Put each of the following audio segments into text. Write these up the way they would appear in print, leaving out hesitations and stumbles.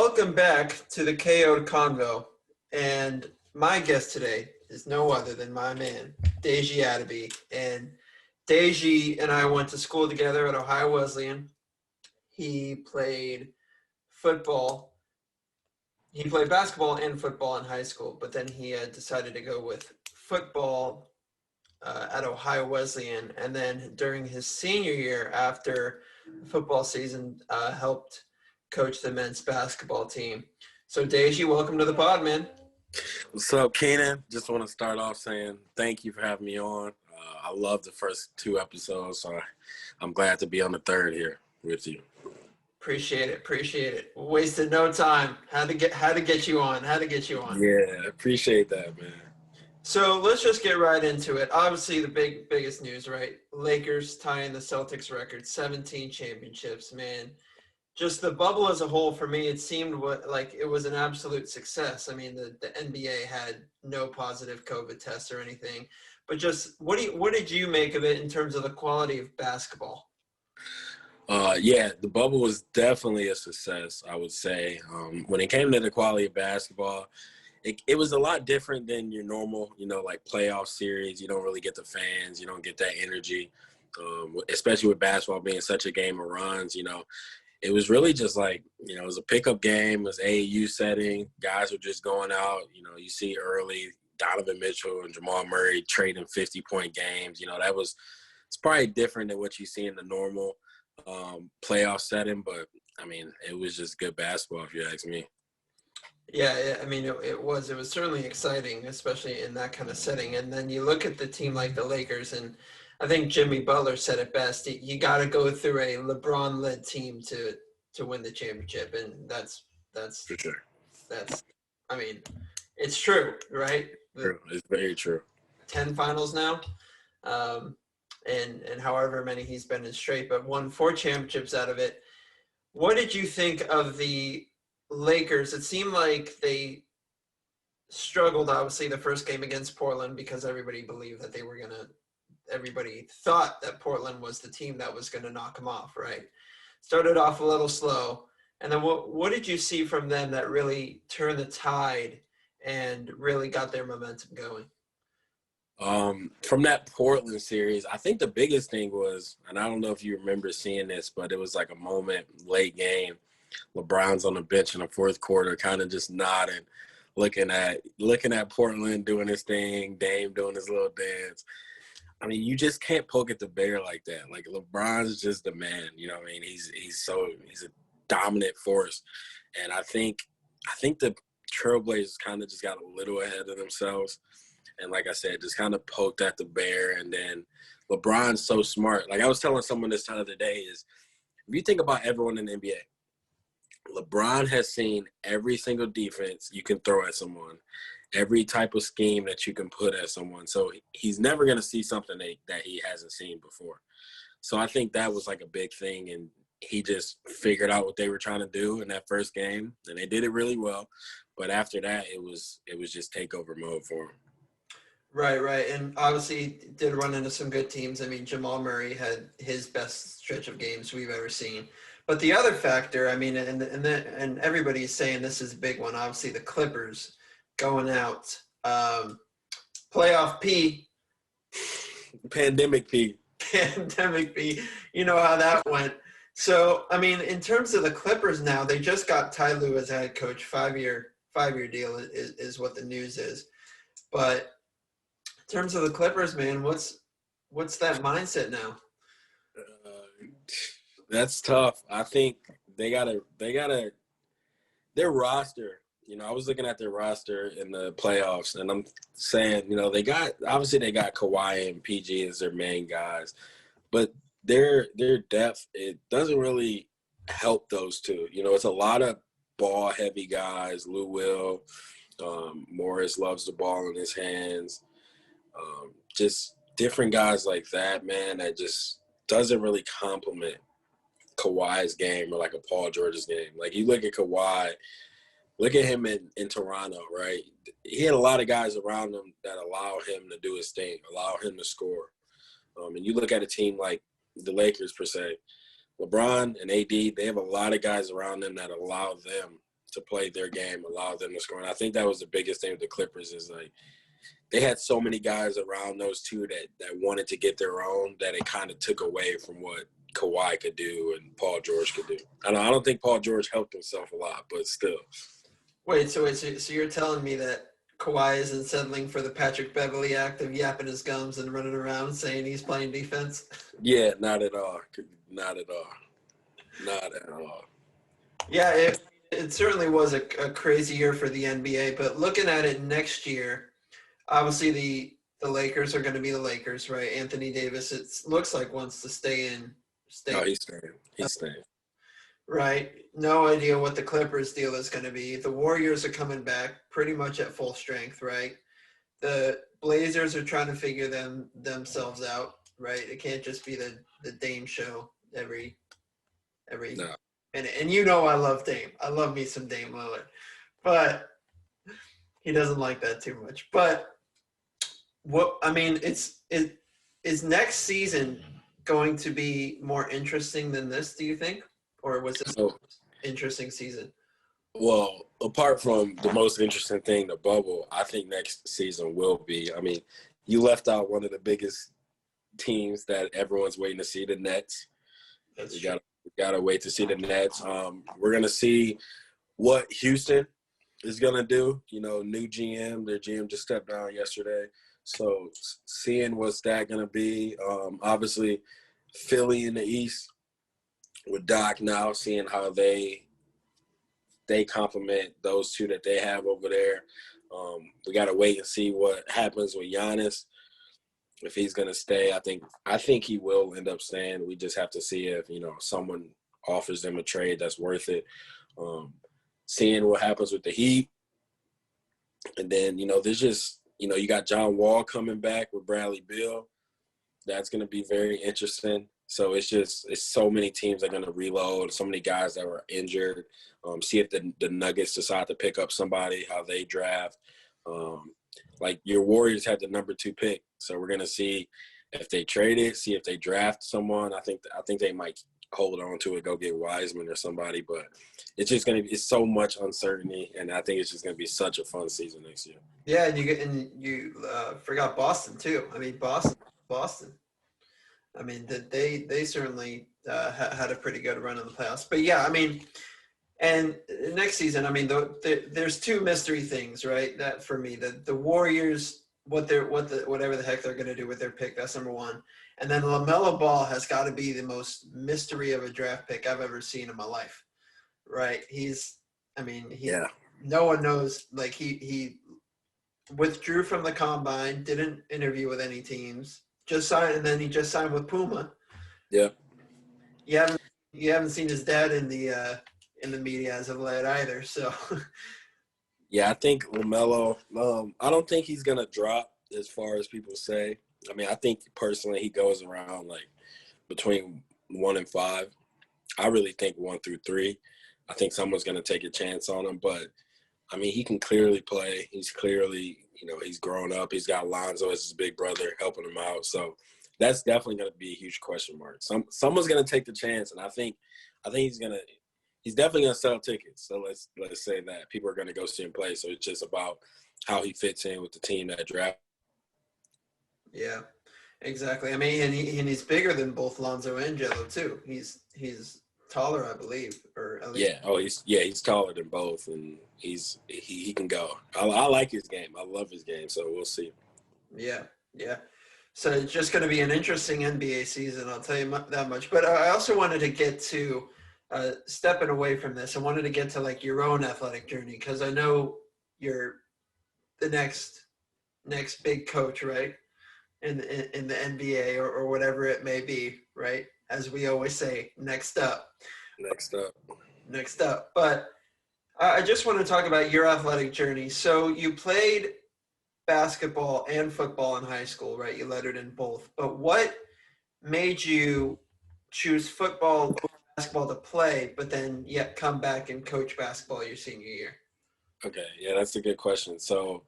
Welcome back to the KO'd Convo. And my guest today is no other than my man, Deji Adebiyi. And Deji and I went to school together at Ohio Wesleyan. He played football. He played basketball and football in high school, but then he decided to go with football at Ohio Wesleyan. And then during his senior year, after the football season, helped coach the men's basketball team. So, Deji, welcome to the pod, man. What's up, Kenan? Just want to start off saying thank you for having me on. I love the first two episodes, so I'm glad to be on the third here with you. Appreciate it. Wasted no time. Had to get you on. Yeah, appreciate that, man. So let's just get right into it. Obviously, the biggest news, right? Lakers tying the Celtics record, 17 championships, man. Just the bubble as a whole, for me, it seemed like it was an absolute success. I mean, the NBA had no positive COVID tests or anything. But just what did you make of it in terms of the quality of basketball? Yeah, the bubble was definitely a success, I would say. When it came to the quality of basketball, it was a lot different than your normal, like playoff series. You don't really get the fans. You don't get that energy, especially with basketball being such a game of runs, It was really just like, it was a pickup game. It was AAU setting. Guys were just going out. You see early Donovan Mitchell and Jamal Murray trading 50-point games. It's probably different than what you see in the normal playoff setting. But, I mean, it was just good basketball, if you ask me. Yeah, I mean, it was certainly exciting, especially in that kind of setting. And then you look at the team like the Lakers, and I think Jimmy Butler said it best. You got to go through a LeBron-led team to win the championship, and that's for sure. I mean, it's true, right? True. It's very true. 10 finals now, and however many he's been in straight, but won 4 championships out of it. What did you think of the Lakers? It seemed like they struggled, obviously, the first game against Portland because everybody believed that everybody thought that Portland was the team that was going to knock them off, right? Started off a little slow. And then what did you see from them that really turned the tide and really got their momentum going? From that Portland series, I think the biggest thing was, and I don't know if you remember seeing this, but it was like a moment late game. LeBron's on the bench in the fourth quarter, kind of just nodding, looking at Portland doing his thing, Dame doing his little dance. I mean, you just can't poke at the bear like that. Like, LeBron's just the man, what I mean? He's a dominant force. And I think the Trailblazers kind of just got a little ahead of themselves. And like I said, just kind of poked at the bear. And then LeBron's so smart. Like I was telling someone this the other day is, if you think about everyone in the NBA, LeBron has seen every single defense you can throw at someone, every type of scheme that you can put at someone. So he's never going to see something that he hasn't seen before. So I think that was like a big thing. And he just figured out what they were trying to do in that first game. And they did it really well. But after that, it was just takeover mode for him. Right. And obviously did run into some good teams. I mean, Jamal Murray had his best stretch of games we've ever seen. But the other factor, I mean, and everybody's saying this is a big one, obviously the Clippers going out. Playoff P. Pandemic P. You know how that went. So, I mean, in terms of the Clippers now, they just got Ty Lue as head coach, 5-year deal is what the news is. But in terms of the Clippers, man, what's that mindset now? That's tough. I think they gotta their roster. I was looking at their roster in the playoffs, and I'm saying, they got Kawhi and PG as their main guys, but their depth, it doesn't really help those two. It's a lot of ball heavy guys. Lou Will, Morris loves the ball in his hands. Just different guys like that, man, that just doesn't really complement Kawhi's game or like a Paul George's game. Like you look at Kawhi, look at him in Toronto, right? He had a lot of guys around him that allow him to do his thing, allow him to score. And you look at a team like the Lakers per se, LeBron and AD, they have a lot of guys around them that allow them to play their game, allow them to score. And I think that was the biggest thing with the Clippers is like they had so many guys around those two that wanted to get their own that it kind of took away from what Kawhi could do and Paul George could do. I don't think Paul George helped himself a lot, but still. So you're telling me that Kawhi isn't settling for the Patrick Beverly act of yapping his gums and running around saying he's playing defense? Yeah, not at all. Not at all. Not at all. Yeah, it certainly was a crazy year for the NBA, but looking at it next year, obviously the Lakers are going to be the Lakers, right? Anthony Davis, it looks like wants to stay in. No, he's staying. He's staying. Right. No idea what the Clippers deal is going to be. The Warriors are coming back pretty much at full strength, right? The Blazers are trying to figure themselves out, right? It can't just be the Dame show every no. And you know I love Dame. I love me some Dame Lillard. But he doesn't like that too much. But is next season going to be more interesting than this, do you think? Or was this an interesting season? Well, apart from the most interesting thing, the bubble, I think next season will be. I mean, you left out one of the biggest teams that everyone's waiting to see, the Nets. We gotta wait to see the Nets. We're gonna see what Houston is gonna do. You know, new GM. Their GM just stepped down yesterday. So seeing what's that gonna be. Obviously, Philly in the East with Doc now, seeing how they complement those two that they have over there. We got to wait and see what happens with Giannis, if he's going to stay. I think he will end up staying. We just have to see if, someone offers them a trade that's worth it. Seeing what happens with the Heat. And then, there's just, you got John Wall coming back with Bradley Beal. That's going to be very interesting. So it's so many teams that are going to reload, so many guys that were injured. See if the Nuggets decide to pick up somebody, how they draft. Like your Warriors had the number 2 pick, so we're going to see if they trade it, see if they draft someone. I think they might hold on to it, go get Wiseman or somebody. But it's just going to be so much uncertainty, and I think it's just going to be such a fun season next year. Yeah, and you forgot Boston too. I mean, Boston. I mean, they certainly had a pretty good run in the playoffs. But yeah, I mean, and next season, I mean, there's 2 mystery things, right? That for me, the Warriors, whatever the heck they're going to do with their pick, that's number 1. And then Lamell Ball has got to be the most mystery of a draft pick I've ever seen in my life, right? No one knows. Like he withdrew from the combine, didn't interview with any teams. Just signed, and then he just signed with Puma. Yeah. You haven't seen his dad in the media as of late either. So. Yeah, I think LaMelo. I don't think he's gonna drop as far as people say. I mean, I think personally he goes around like between 1 and 5. I really think 1 through 3. I think someone's gonna take a chance on him, but I mean, he can clearly play. He's clearly. He's grown up. He's got Lonzo as his big brother helping him out. So that's definitely going to be a huge question mark. Someone's going to take the chance, and I think he's definitely going to sell tickets. So let's say that people are going to go see him play. So it's just about how he fits in with the team that draft. Yeah, exactly. I mean, and he's bigger than both Lonzo and Jello too. He's taller, I believe, or at least. He's taller than both, and he can go. I like his game. I love his game. So we'll see. Yeah. So it's just going to be an interesting NBA season. I'll tell you that much. But I also wanted to get to stepping away from this. I wanted to get to like your own athletic journey because I know you're the next big coach, right? In the NBA or whatever it may be, right? As we always say, next up. But I just want to talk about your athletic journey. So you played basketball and football in high school, right? You lettered in both. But what made you choose football or basketball to play, but then yet come back and coach basketball your senior year? Okay, yeah, that's a good question. So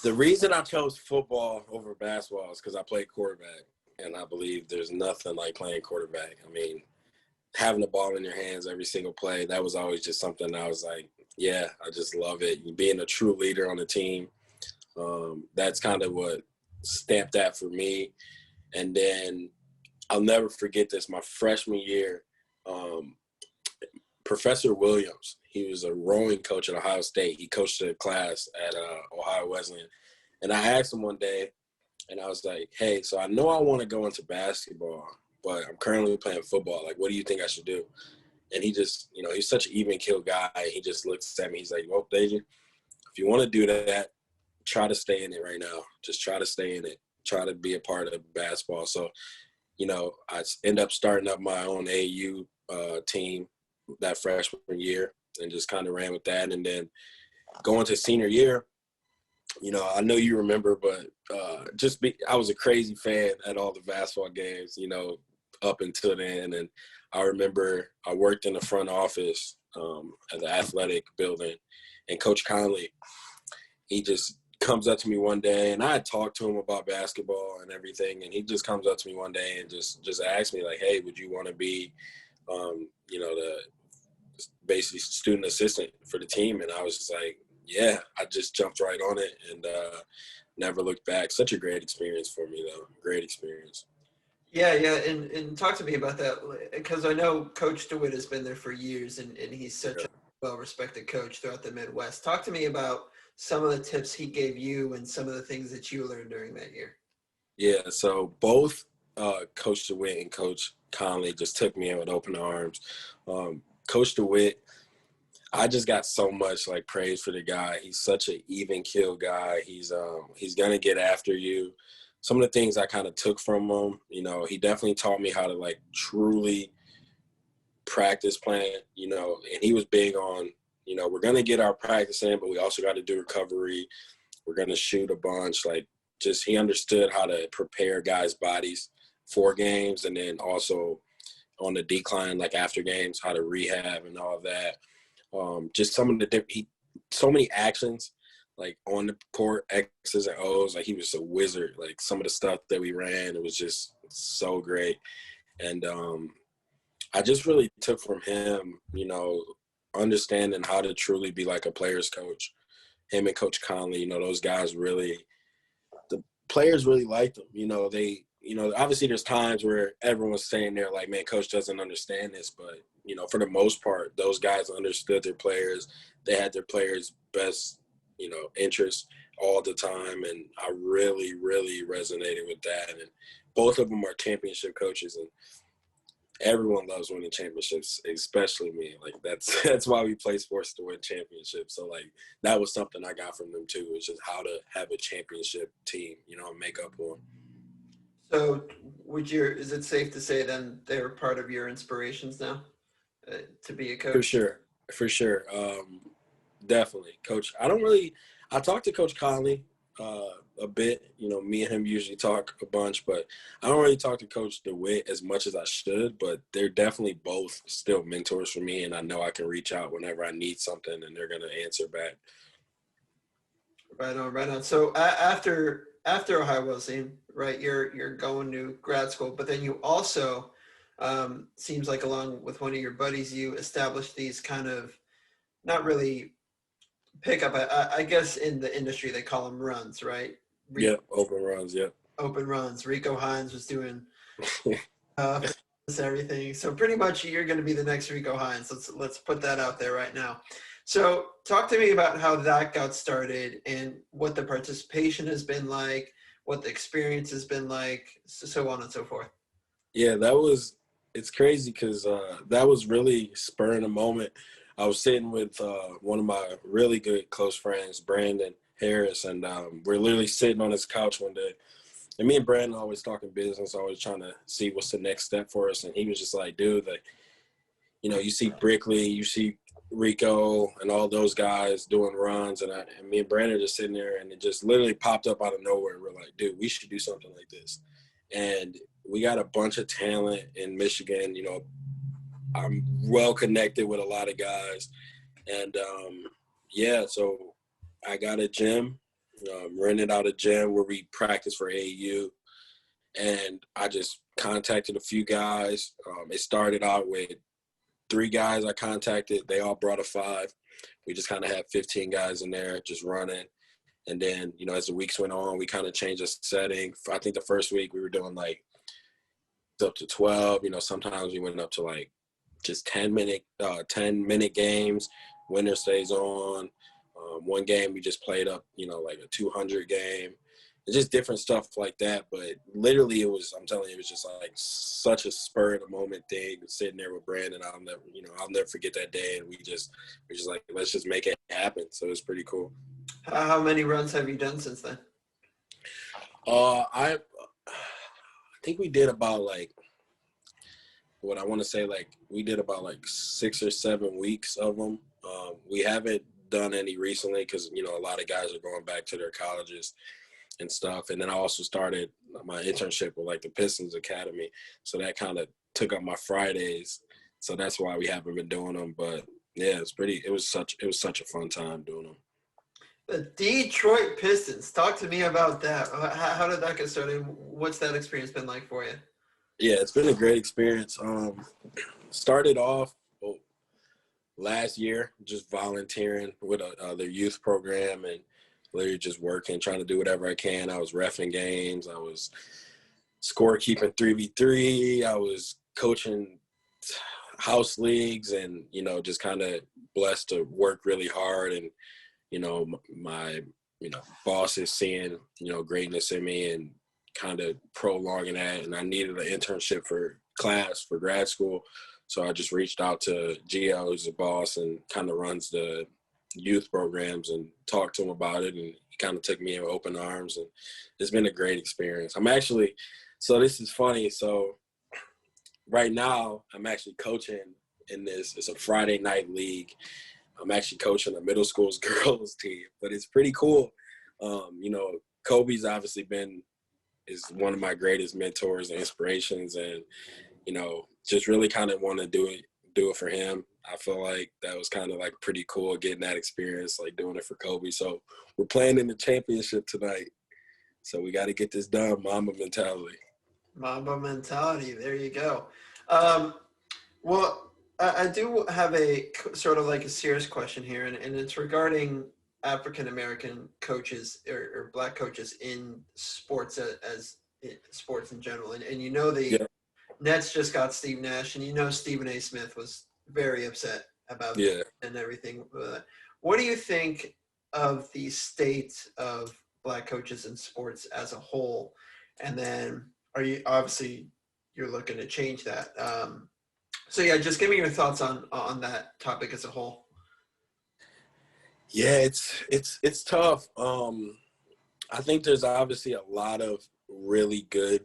the reason I chose football over basketball is because I played quarterback. And I believe there's nothing like playing quarterback. I mean, having the ball in your hands every single play, that was always just something I was like, Yeah, I just love it. Being a true leader on the team. That's kind of what stamped that for me. And then I'll never forget this. My freshman year, um, Professor Williams, he was a rowing coach at Ohio State. He coached a class at Ohio Wesleyan. And I asked him one day, and I was like, hey, so I know I want to go into basketball, but I'm currently playing football. Like, what do you think I should do? And he just, he's such an even kill guy. He just looks at me. He's like, well, Deji, if you want to do that, try to stay in it right now. Just try to stay in it. Try to be a part of basketball. So, I end up starting up my own AU team that freshman year and just kind of ran with that. And then going to senior year, I know you remember, but I was a crazy fan at all the basketball games, up until then. And I remember I worked in the front office at the athletic building, and Coach Conley, he just comes up to me one day, and I had talked to him about basketball and everything, and he just comes up to me one day and just asked me, like, hey, would you want to be, the basically student assistant for the team? And I was just like, yeah. I just jumped right on it and never looked back. Such a great experience for me, though. Great experience. Yeah, yeah, and talk to me about that, because I know Coach Dewitt has been there for years, and he's such a well-respected coach throughout the Midwest. Talk to me about some of the tips he gave you and some of the things that you learned during that year. Yeah, so both Coach DeWitt and Coach Conley just took me in with open arms. Coach DeWitt, I just got so much praise for the guy. He's such an even kill guy. He's gonna get after you. Some of the things I kind of took from him, he definitely taught me how to truly practice plan, and he was big on, we're gonna get our practice in, but we also got to do recovery. We're gonna shoot a bunch. He understood how to prepare guys' bodies for games, and then also on the decline, after games, how to rehab and all of that. Just some of so many actions, on the court, X's and O's. He was a wizard. Some of the stuff that we ran, it was just so great. And I just really took from him, understanding how to truly be a player's coach. Him and Coach Conley, those guys really – the players really liked them. They obviously there's times where everyone's saying there man, coach doesn't understand this, but for the most part, those guys understood their players. They had their players' best interests all the time, and I really, really resonated with that. And both of them are championship coaches, and everyone loves winning championships, especially me. That's why we play sports, to win championships. So that was something I got from them too, was just how to have a championship team, and make up for them. So is it safe to say then they're part of your inspirations now to be a coach? For sure. Definitely. Coach, I talk to Coach Conley a bit. Me and him usually talk a bunch, but I don't really talk to Coach DeWitt as much as I should, but they're definitely both still mentors for me, and I know I can reach out whenever I need something, and they're going to answer back. Right on, right on. So after Ohio Wesleyan, right, you're going to grad school, but then you also seems like along with one of your buddies, you established these kind of not really pickup. I guess in the industry they call them runs, right? Open runs. Yeah, open runs. Rico Hines was doing everything. So pretty much you're going to be the next Rico Hines. Let's put that out there right now. So talk to me about how that got started and what the participation has been like, what the experience has been like, so on and so forth. Yeah, it's crazy because that was really spurring a moment. I was sitting with one of my really good close friends, Brandon Harris, and we're literally sitting on his couch one day. And me and Brandon always talking business, always trying to see what's the next step for us. And he was just like, dude, you see Brickley, you see Rico and all those guys doing runs. And me and Brandon just sitting there, and it just literally popped up out of nowhere. We're like, dude, we should do something like this. And we got a bunch of talent in Michigan. I'm well connected with a lot of guys. And, so I got a gym, rented out a gym where we practice for AAU. And I just contacted a few guys. It started out with 3 guys I contacted. They all brought a 5. We just kind of had 15 guys in there just running. And then, you know, as the weeks went on, we kind of changed the setting. I think the first week we were doing like up to 12. You know, sometimes we went up to like just 10-minute games. Winner stays on. One game we just played up, you know, like a 200 game. It's just different stuff like that. But literally I'm telling you, it was just like such a spur of the moment thing, sitting there with Brandon. I'll never forget that day. And we're just like, let's just make it happen. So it was pretty cool. How many runs have you done since then? I think we did about like, what I want to say, like we did about like 6 or 7 weeks of them. We haven't done any recently because, you know, a lot of guys are going back to their colleges and stuff. And then I also started my internship with like the Pistons Academy. So that kind of took up my Fridays. So that's why we haven't been doing them. But yeah, it was such a fun time doing them. The Detroit Pistons. Talk to me about that. How did that get started? What's that experience been like for you? Yeah, it's been a great experience. Started off last year just volunteering with their youth program and literally just working, trying to do whatever I can. I was reffing games. I was scorekeeping 3v3. I was coaching house leagues and, you know, just kind of blessed to work really hard. And, you know, my, you know, bosses seeing, you know, greatness in me and kind of prolonging that. And I needed an internship for grad school. So I just reached out to Gio, who's the boss and kind of runs the youth programs, and talked to him about it. And he kind of took me in with open arms, and it's been a great experience. So this is funny. So right now I'm actually coaching in this. It's a Friday night league. I'm actually coaching a middle school's girls team, but it's pretty cool. You know, Kobe's obviously is one of my greatest mentors and inspirations, and, you know, just really kind of want to do it for him. I feel like that was kind of like pretty cool getting that experience, like doing it for Kobe. So we're playing in the championship tonight. So we got to get this done. Mamba mentality. Mamba mentality. There you go. Well, I do have a sort of like a serious question here, and it's regarding African-American coaches or black coaches in sports as sports in general. And you know, the Nets just got Steve Nash, and you know Stephen A. Smith was very upset about that and everything. What do you think of the state of black coaches in sports as a whole? And then you're looking to change that? So yeah, just give me your thoughts on that topic as a whole. Yeah, it's tough. I think there's obviously a lot of really good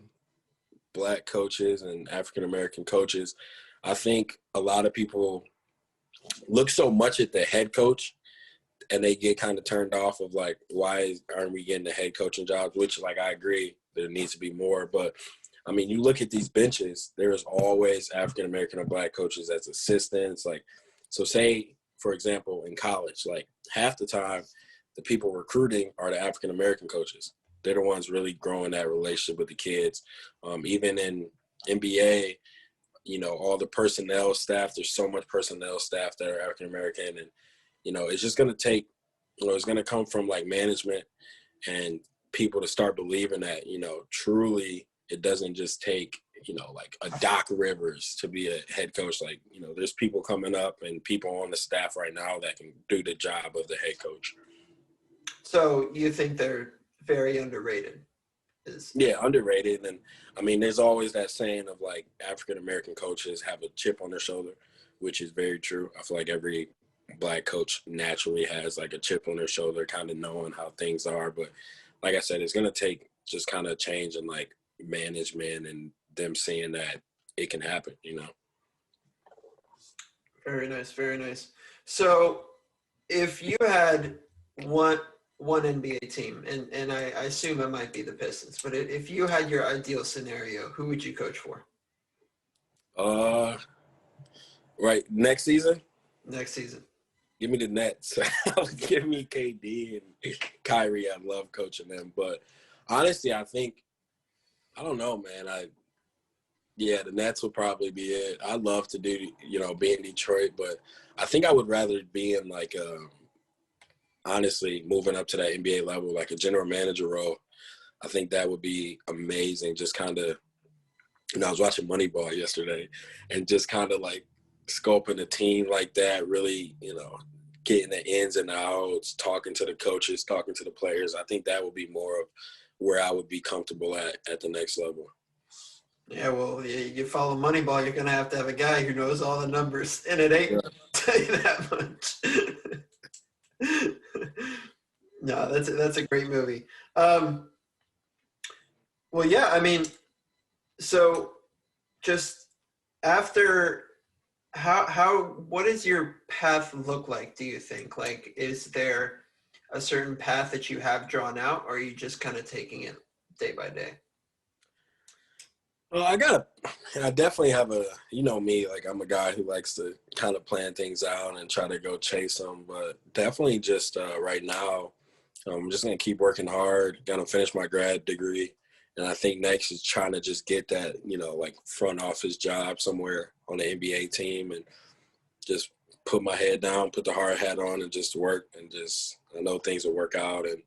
black coaches and African-American coaches. I think a lot of people look so much at the head coach and they get kind of turned off of like, why aren't we getting the head coaching jobs? Which, like, I agree there needs to be more. But I mean, you look at these benches, there's always African-American or black coaches as assistants. Like, so say, for example, in college, like half the time the people recruiting are the African-American coaches. They're the ones really growing that relationship with the kids. Even in NBA, you know, all the personnel staff, there's so much personnel staff that are African-American. And, you know, it's just going to take, you know, it's going to come from like management and people to start believing that, you know, truly it doesn't just take, you know, like a Doc Rivers to be a head coach. Like, you know, there's people coming up and people on the staff right now that can do the job of the head coach. So you think they're very underrated? Yeah, underrated. And I mean, there's always that saying of like African-American coaches have a chip on their shoulder, which is very true. I feel like every black coach naturally has like a chip on their shoulder, kind of knowing how things are. But like I said, it's going to take just kind of change in like management and them seeing that it can happen, you know? Very nice. Very nice. So if you had one NBA team, and I assume it might be the Pistons, but if you had your ideal scenario, who would you coach for? Right, next season? Next season. Give me the Nets. Give me KD and Kyrie. I love coaching them. But honestly, I don't know, man. The Nets will probably be it. I'd love to do, you know, be in Detroit, but I think I would rather be in like honestly, moving up to that NBA level, like a general manager role, I think that would be amazing. Just kind of, I was watching Moneyball yesterday and just kind of like scoping a team like that, really, getting the ins and outs, talking to the coaches, talking to the players. I think that would be more of where I would be comfortable at the next level. Yeah, well, you follow Moneyball, you're gonna have to have a guy who knows all the numbers, and it ain't. I'll tell you that much. No, that's a great movie. Well, yeah, I mean, so just after what does your path look like? Do you think, like, is there a certain path that you have drawn out, or are you just kind of taking it day by day? Well, I definitely have me, like I'm a guy who likes to kind of plan things out and try to go chase them. But definitely just right now, I'm just going to keep working hard, going to finish my grad degree. And I think next is trying to just get that, like front office job somewhere on the NBA team and just put my head down, put the hard hat on and just work and I know things will work out. And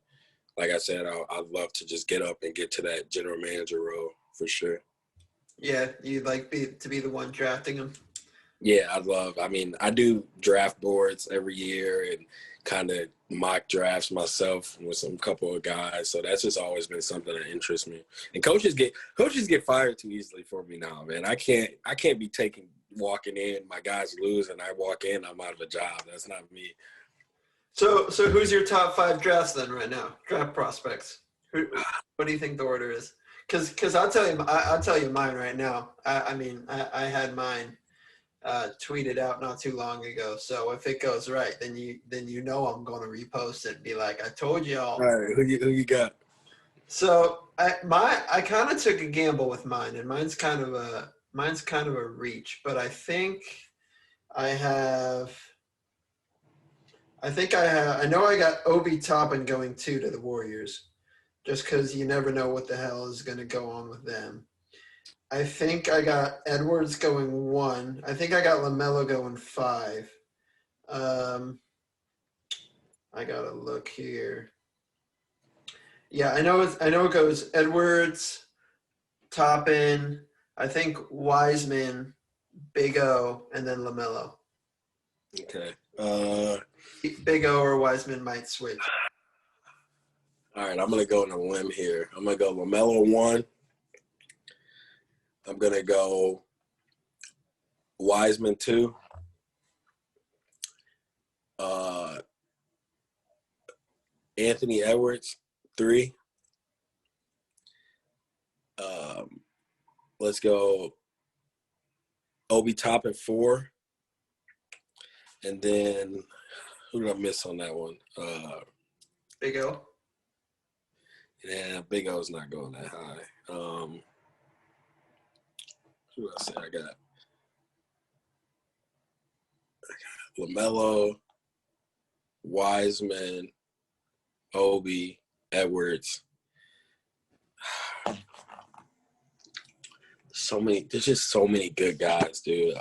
like I said, I'd love to just get up and get to that general manager role for sure. Yeah, you'd like to be the one drafting them? Yeah, I do draft boards every year and kind of mock drafts myself with some couple of guys. So that's just always been something that interests me. And coaches get fired too easily for me now, man. I can't be walking in, my guys lose and I walk in, I'm out of a job. That's not me. So who's your top 5 drafts then right now? Draft prospects. What do you think the order is? Because I'll tell you mine right now. I had mine tweeted out not too long ago. So if it goes right, then you know I'm going to repost it and be like, I told y'all. All right, who you got? So I kind of took a gamble with mine, and mine's kind of a reach, but I think I know I got Obi Toppin going 2 to the Warriors. Just because you never know what the hell is going to go on with them. I think I got Edwards going 1. I think I got LaMelo going 5. I got to look here. Yeah, I know it goes Edwards, Toppin, I think Wiseman, Big O, and then LaMelo. Okay. Big O or Wiseman might switch. All right, I'm going to go on a limb here. I'm going to go LaMelo 1. I'm going to go Wiseman 2. Anthony Edwards 3. Let's go Obi Toppin 4. And then who did I miss on that one? Big O. Yeah, Big O's not going that high. Who else I got? LaMelo, Wiseman, Obi, Edwards. There's just so many good guys, dude.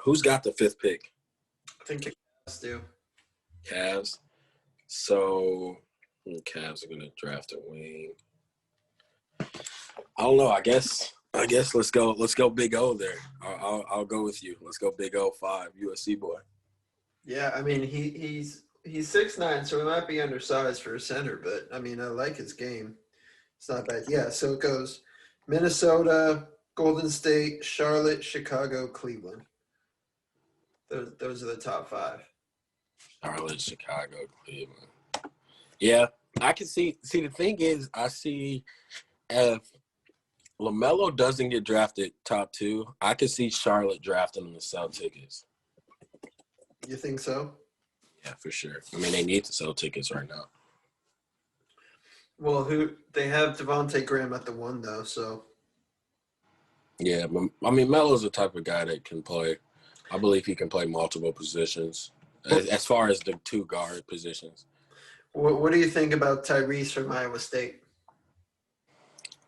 Who's got the 5th pick? I think the Cavs do. Cavs. So Cavs are gonna draft a wing. I don't know. I guess let's go Big O there. I'll go with you. Let's go Big O 5, USC boy. Yeah, I mean he's 6'9", so he might be undersized for a center, but I mean I like his game. It's not bad. Yeah, so it goes Minnesota, Golden State, Charlotte, Chicago, Cleveland. Those are the top 5. Charlotte, Chicago, Cleveland. Yeah, I can see. See, the thing is, I see if LaMelo doesn't get drafted top 2, I could see Charlotte drafting him to sell tickets. You think so? Yeah, for sure. I mean, they need to sell tickets right now. Well, they have Devontae Graham at the 1 though, so. Yeah, I mean, Melo's the type of guy that can play. I believe he can play multiple positions as far as the 2 guard positions. What do you think about Tyrese from Iowa State?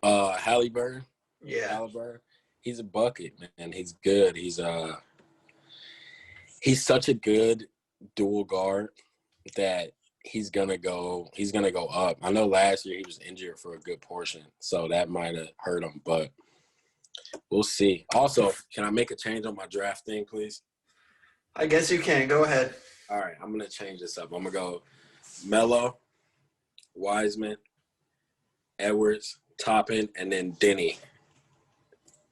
Halliburton. Yeah. Halliburton. He's a bucket, man. He's good. He's such a good dual guard that he's gonna go up. I know last year he was injured for a good portion, so that might have hurt him, but we'll see. Also, can I make a change on my draft thing, please? I guess you can. Go ahead. All right, I'm gonna change this up. I'm gonna go Melo, Wiseman, Edwards, Toppin, and then Denny.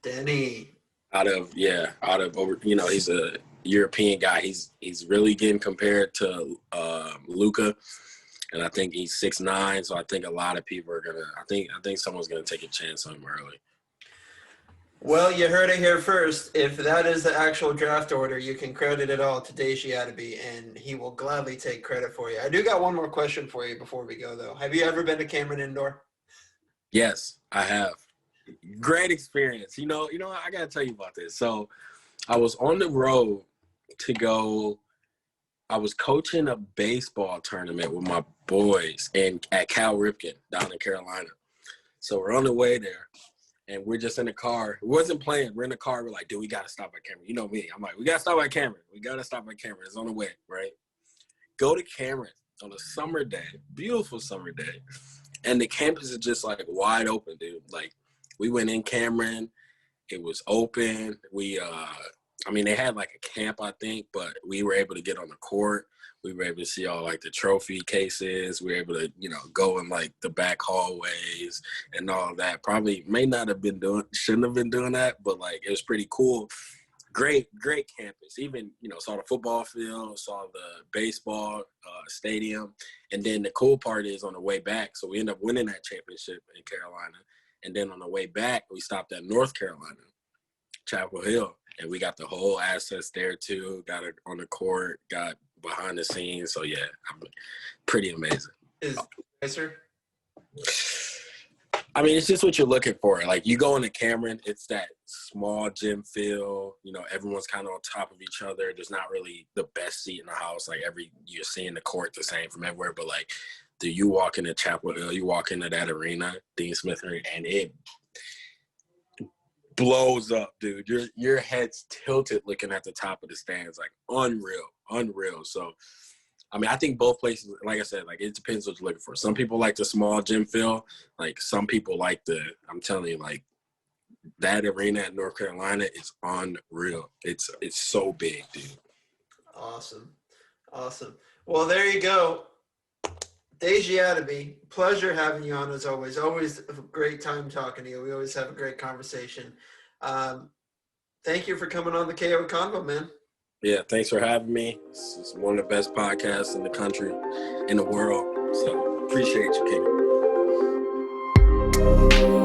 Denny. Out of he's a European guy. He's really getting compared to Luka, and I think he's 6'9", so I think a lot of people are gonna. I think someone's gonna take a chance on him early. Well, you heard it here first. If that is the actual draft order, you can credit it all to Deji Adebiyi, and he will gladly take credit for you. I do got one more question for you before we go, though. Have you ever been to Cameron Indoor? Yes, I have. Great experience. You know, I gotta tell you about this. So I was on the road to go. I was coaching a baseball tournament with my boys at Cal Ripken down in Carolina. So we're on the way there, and we're just in the car. We wasn't playing. We're in the car. We're like, dude, we gotta stop at Cameron. You know me. I'm like, we gotta stop at Cameron. We gotta stop at Cameron. It's on the way, right? Go to Cameron on a summer day, beautiful summer day, and the campus is just like wide open, dude. Like, we went in Cameron. It was open. They had like a camp, I think, but we were able to get on the court. We were able to see all like the trophy cases. We were able to, go in like the back hallways and all of that. Probably shouldn't have been doing that, but like it was pretty cool. Great campus. Even, saw the football field, saw the baseball stadium. And then the cool part is on the way back. So we ended up winning that championship in Carolina. And then on the way back, we stopped at North Carolina, Chapel Hill, and we got the whole access there too. Got it on the court, got behind the scenes. So yeah, pretty amazing. Is Yessir? It's just what you're looking for. Like, you go into Cameron, it's that small gym feel. Everyone's kind of on top of each other. There's not really the best seat in the house. Like, you're seeing the court the same from everywhere, but like, you walk into Chapel Hill, you walk into that arena, Dean Smith Arena, and it blows up, dude. Your head's tilted looking at the top of the stands, like unreal. So, I think both places, like I said, like it depends what you're looking for. Some people like the small gym feel. Like some people like I'm telling you, like that arena at North Carolina is unreal. It's so big, dude. Awesome. Well, there you go. Deji Adebiyi, pleasure having you on as always. Always a great time talking to you. We always have a great conversation. Thank you for coming on the KO Convo, man. Yeah, thanks for having me. This is one of the best podcasts in the country, in the world. So appreciate you, King.